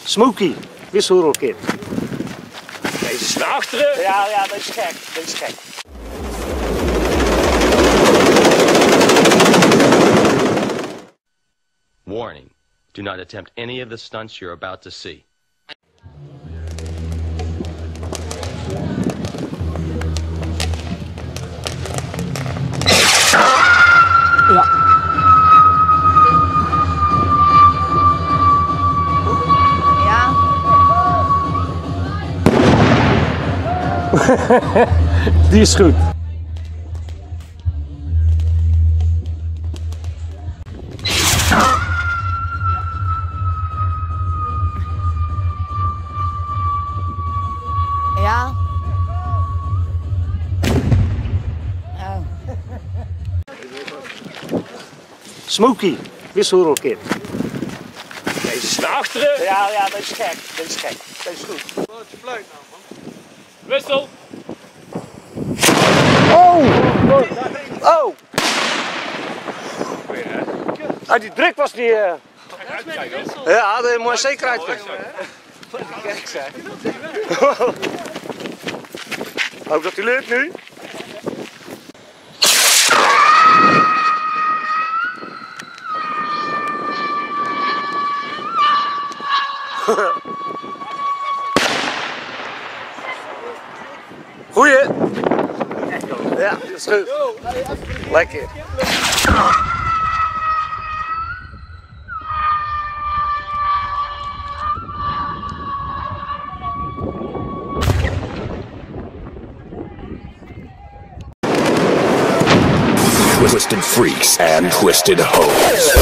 Smokey, wisselrolkit. Deze is naar achteren. Ja, dat is gek. Dat is gek. Warning, do not attempt any of the stunts you're about to see. Ja. Ja. Die is goed. Ja. Oh. Smokey, wisselrolkit. Deze is naar achteren. Ja, dat is gek. Dat is gek. Dat is goed. Wat je fluit nou, man? Wissel. Oh! Ah, die druk was niet... Ja, dat moet je zeker uitkijken. Kijk zeg. Hoop dat hij lukt nu. Goeie! Ja, dat is goed. Lekker. Twisted freaks and twisted hoes.